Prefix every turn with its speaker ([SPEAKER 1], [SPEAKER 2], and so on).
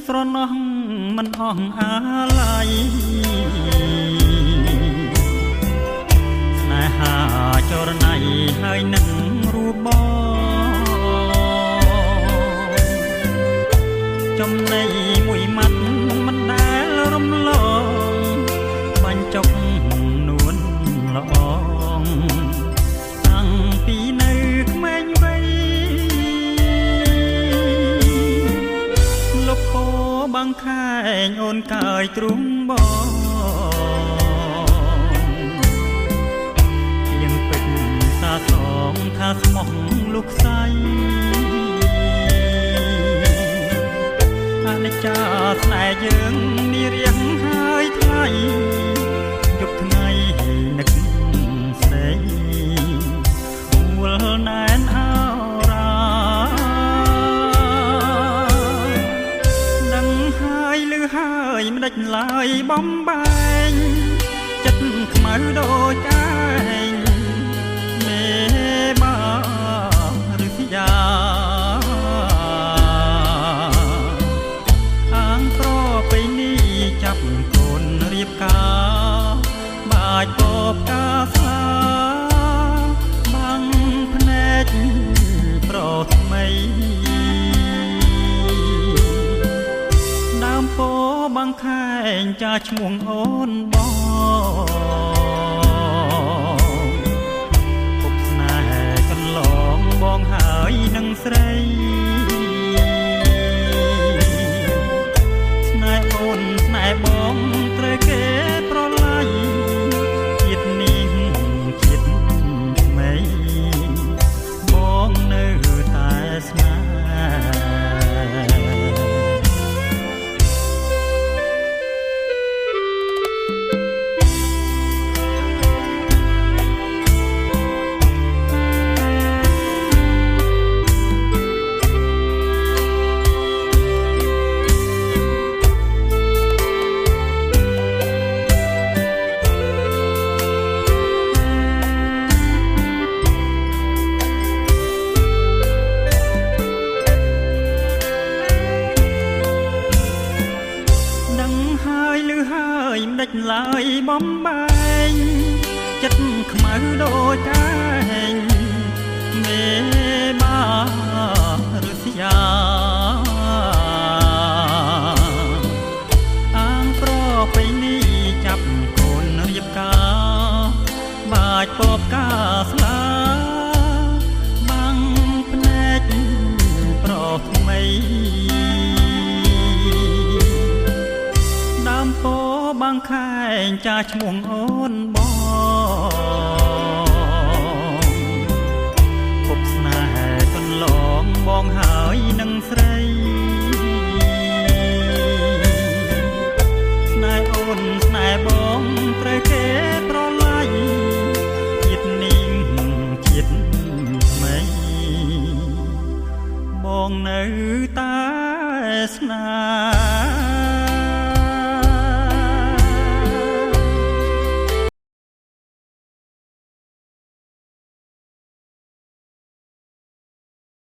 [SPEAKER 1] ស្រណោះមិនអស់អាឡ័យស្នេហាចរណៃហើយនឹងរូបបងចំណៃមួយម៉ាត់មិនដែលរំលងបាញ់ចុកនួនល្អងតាំងពីនៅក្មេងវ័យលោកពោបាំងខែងអូនកាយទ្រុងបងទៀងពេជ្រសាសងថាស្មោះលោកខ្សៃអនិច្ចាស្នេហ៍យើងនេះរៀងហើយថ្លៃយប់ថ្ងៃនឹកស្ដីវល់ណែនអរាដឹងហើយឮហើយមិនដេចឡើយបំបែងចិត្តខ្មៅដូចឯងមេបាឬសយាចាប់កូនរៀបការបាច់បបការស្លាបាំងភ្នែកប្រថ្មីដើមពោបាំងខែងចាឈ្មោះអូនបងគប់ស្នេហ៍កន្លងបងហើយនឹងស្រីអូនស្នេហ៍បងត្រូវគេប្រឡាយជាតិនេះជាតិថ្មីបងនៅតែស្នេហ៍មិនដេចឡើយបំបែងចិត្តខ្មៅដូចកាហែងមេបាឬសយាអាងប្រពៃនេះចាប់កូនរៀបការបាច់ពបការស្លាបាំងភ្នែកប្រថ្មីដើមពោបាំងខែងចាឈ្មោះអូនបងគប់ស្នេហ៍កន្លងបងហើយនឹងស្រីស្នេហ៍អូនស្នេហ៍បងត្រូវគេប្រឡាយជាតិនេះជាតិថ្មីបងនៅតែស្នេហ៍